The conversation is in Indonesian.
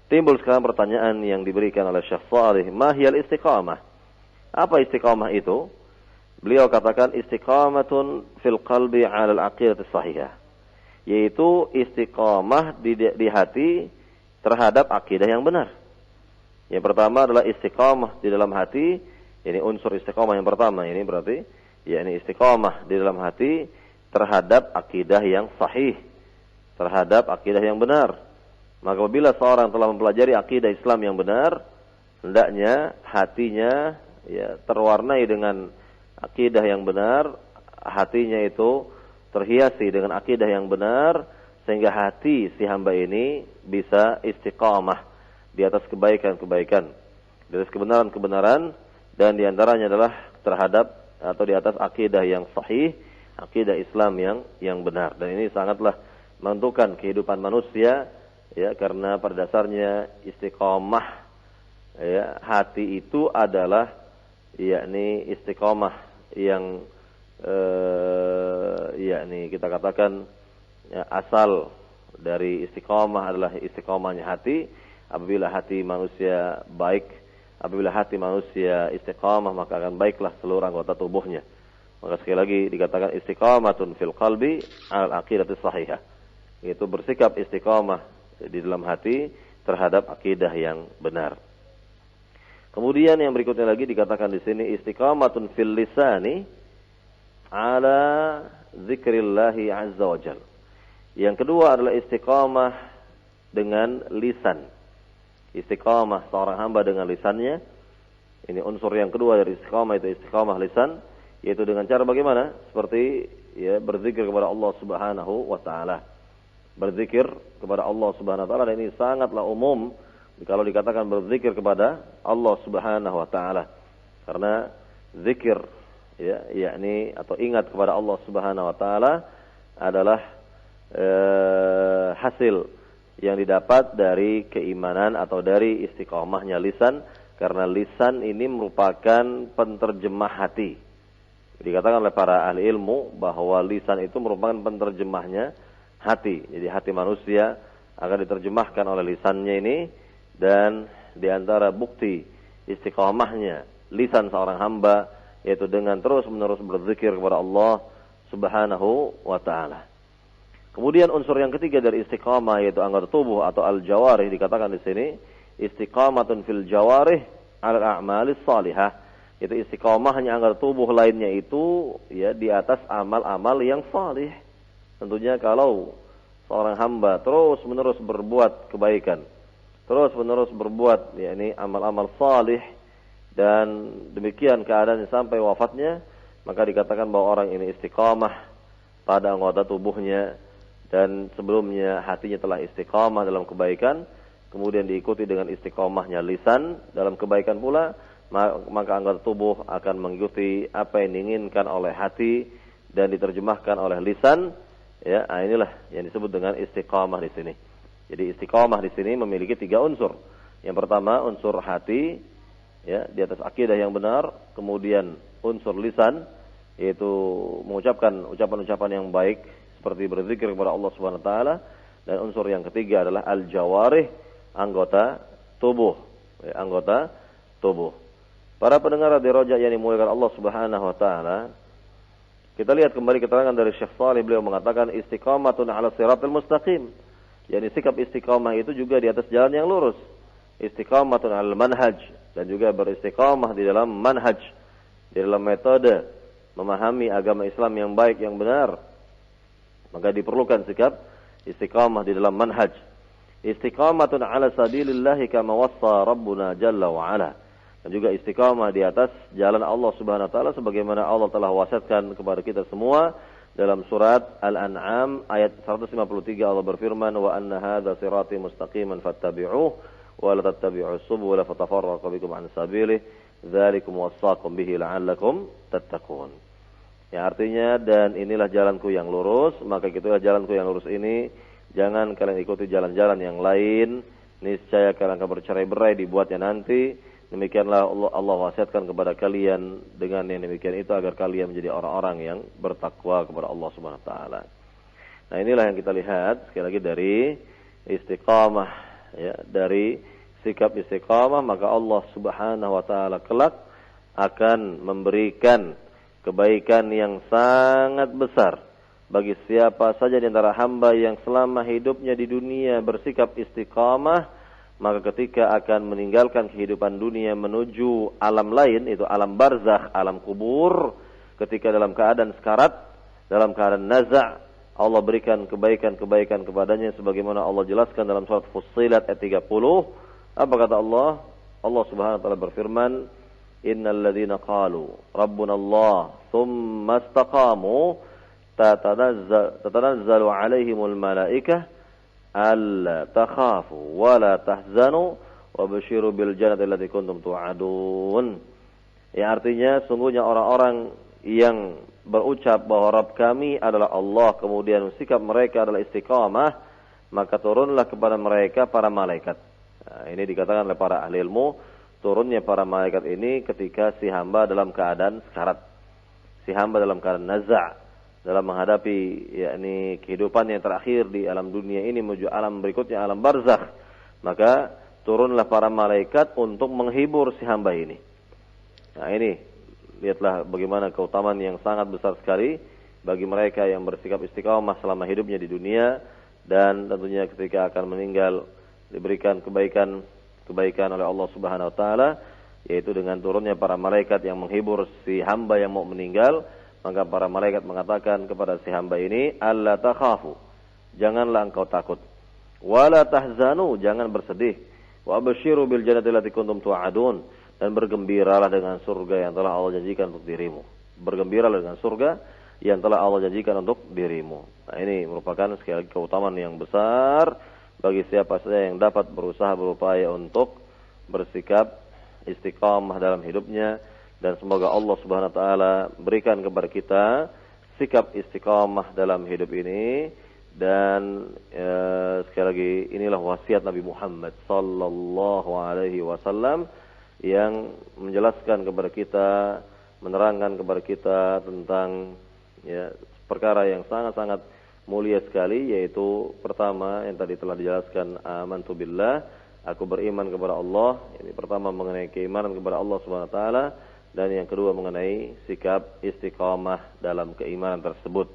Timbul sekarang pertanyaan yang diberikan oleh Syekh Shalih, ma hiyal istiqamah? Apa istiqamah itu? Beliau katakan istiqamatun fil qalbi 'ala al-'aqidah as-sahihah. Yaitu istiqamah di hati terhadap akidah yang benar. Yang pertama adalah istiqamah di dalam hati, ini unsur istiqamah yang pertama ini berarti yakni istiqamah di dalam hati terhadap akidah yang sahih, terhadap akidah yang benar. Maka apabila seorang telah mempelajari akidah Islam yang benar, hendaknya hatinya terwarnai dengan akidah yang benar, hatinya itu terhiasi dengan akidah yang benar, sehingga hati si hamba ini bisa istiqamah di atas kebaikan-kebaikan, di atas kebenaran-kebenaran, dan diantaranya adalah terhadap atau di atas akidah yang sahih, akidah Islam yang benar. Dan ini sangatlah menentukan kehidupan manusia, ya, karena pada dasarnya istiqamah, ya, hati itu adalah yakni istiqamah yang yakni kita katakan ya, asal dari istiqamah adalah istiqamahnya hati. Apabila hati manusia baik, apabila hati manusia istiqamah, maka akan baiklah seluruh anggota tubuhnya. Maka sekali lagi dikatakan istiqamatun fil qalbi 'ala al-'aqidati shahihah. Itu bersikap istiqamah di dalam hati terhadap akidah yang benar. Kemudian yang berikutnya lagi dikatakan di sini istiqamatun fil lisani 'ala dzikrillahi 'azza wa jalla. Yang kedua adalah istiqamah dengan lisan. Istiqamah seorang hamba dengan lisannya. Ini unsur yang kedua dari istiqamah, itu istiqamah lisan, yaitu dengan cara bagaimana? Seperti ya berzikir kepada Allah Subhanahu wa taala. Berzikir kepada Allah Subhanahu wa taala, dan ini sangatlah umum kalau dikatakan berzikir kepada Allah Subhanahu wa taala. Karena zikir ya yakni atau ingat kepada Allah Subhanahu wa taala adalah hasil yang didapat dari keimanan atau dari istiqamahnya lisan, karena lisan ini merupakan penterjemah hati. Dikatakan oleh para ahli ilmu bahwa lisan itu merupakan penterjemahnya hati. Jadi hati manusia akan diterjemahkan oleh lisannya ini, dan diantara bukti istiqamahnya lisan seorang hamba yaitu dengan terus-menerus berzikir kepada Allah Subhanahu wa taala. Kemudian unsur yang ketiga dari istiqamah yaitu anggota tubuh atau al-jawarih, dikatakan di sini istiqamatun fil jawarih 'ala a'malis salihah. Itu istiqamahnya anggota tubuh lainnya itu ya di atas amal-amal yang salih. Tentunya kalau seorang hamba terus-menerus berbuat kebaikan, terus-menerus berbuat yakni amal-amal salih, dan demikian keadaannya sampai wafatnya, maka dikatakan bahwa orang ini istiqamah pada anggota tubuhnya, dan sebelumnya hatinya telah istiqamah dalam kebaikan, kemudian diikuti dengan istiqamahnya lisan dalam kebaikan pula, maka anggota tubuh akan mengikuti apa yang diinginkan oleh hati dan diterjemahkan oleh lisan. Ya, inilah yang disebut dengan istiqamah di sini. Jadi istiqamah di sini memiliki 3 unsur. Yang pertama unsur hati, ya, di atas akidah yang benar, kemudian unsur lisan, yaitu mengucapkan ucapan-ucapan yang baik seperti berzikir kepada Allah Subhanahu wa taala, dan unsur yang ketiga adalah al-jawarih, anggota tubuh, ya, anggota tubuh. Para pendengar radio Roja yang dimuliakan Allah Subhanahu wa taala, kita lihat kembali keterangan dari Syekh Shalih, beliau mengatakan istiqamatun 'ala siratal mustaqim. Yani sikap istiqamah itu juga di atas jalan yang lurus. Istiqamatun 'alal manhaj, dan juga beristiqamah di dalam manhaj, di dalam metode memahami agama Islam yang baik, yang benar. Maka diperlukan sikap istiqamah di dalam manhaj. Istiqamatun 'ala sabilillahi kama wassa Rabbuna jalla wa 'ala. Dan juga istiqamah di atas jalan Allah Subhanahu wa taala sebagaimana Allah telah wasiatkan kepada kita semua dalam surat Al-An'am ayat 153. Allah berfirman, wa anna hadza sirati mustaqiman fattabi'uhu wa la tattabi'us subula fatafarraqa bikum 'an sabilihi dzalikum wassaqum bihi la'allakum tattaqun. Ya, artinya, dan inilah jalanku yang lurus, maka itulah jalanku yang lurus ini, jangan kalian ikuti jalan-jalan yang lain, niscaya kalian akan bercerai-berai dibuatnya nanti. Demikianlah Allah wasiatkan kepada kalian dengan yang demikian itu, agar kalian menjadi orang-orang yang bertakwa kepada Allah Subhanahu wa taala. Nah, inilah yang kita lihat sekali lagi dari istiqamah ya dari sikap istiqamah, maka Allah Subhanahu wa taala kelak akan memberikan kebaikan yang sangat besar bagi siapa saja di antara hamba yang selama hidupnya di dunia bersikap istiqamah, maka ketika akan meninggalkan kehidupan dunia menuju alam lain, itu alam barzakh, alam kubur, ketika dalam keadaan sekarat, dalam keadaan naza', Allah berikan kebaikan-kebaikan kepadanya sebagaimana Allah jelaskan dalam surat Fussilat ayat 30. Apa kata Allah? Allah Subhanahu wa taala berfirman, "Innal ladzina qalu rabbuna Allah tsumma istaqamu tatanazzalu 'alaihimul malaikah alla takhafu wa la tahzanu wa basyiru bil jannati allati kuntum tu'adun." Ya, artinya sungguhnya orang-orang yang berucap bahwa Rabb kami adalah Allah, kemudian sikap mereka adalah istiqamah, maka turunlah kepada mereka para malaikat. Nah, ini dikatakan oleh para ahli ilmu, turunnya para malaikat ini ketika si hamba dalam keadaan sekarat, si hamba dalam keadaan naza', dalam menghadapi yakni kehidupan yang terakhir di alam dunia ini menuju alam berikutnya, alam barzakh, maka turunlah para malaikat untuk menghibur si hamba ini. Nah, ini lihatlah bagaimana keutamaan yang sangat besar sekali bagi mereka yang bersikap istiqamah selama hidupnya di dunia, dan tentunya ketika akan meninggal diberikan kebaikan oleh Allah Subhanahu wa taala, yaitu dengan turunnya para malaikat yang menghibur si hamba yang mau meninggal. Maka para malaikat mengatakan kepada si hamba ini, "Alla takhafu," janganlah engkau takut. "Wala tahzanu," jangan bersedih. "Wa absyiru bil jannati allati kuntum tu'adun," dan bergembiralah dengan surga yang telah Allah janjikan untuk dirimu. Bergembiralah dengan surga yang telah Allah janjikan untuk dirimu. Nah, ini merupakan sekali lagi keutamaan yang besar bagi siapa saja yang dapat berusaha berupaya untuk bersikap istiqamah dalam hidupnya, dan semoga Allah Subhanahu wa taala berikan kepada kita sikap istiqamah dalam hidup ini. Dan sekali lagi inilah wasiat Nabi Muhammad sallallahu alaihi wasallam yang menjelaskan kepada kita, menerangkan kepada kita tentang perkara yang sangat-sangat mulia sekali, yaitu pertama yang tadi telah dijelaskan, amantu billah, aku beriman kepada Allah. Ini pertama mengenai keimanan kepada Allah Subhanahu wa taala, dan yang kedua mengenai sikap istiqamah dalam keimanan tersebut.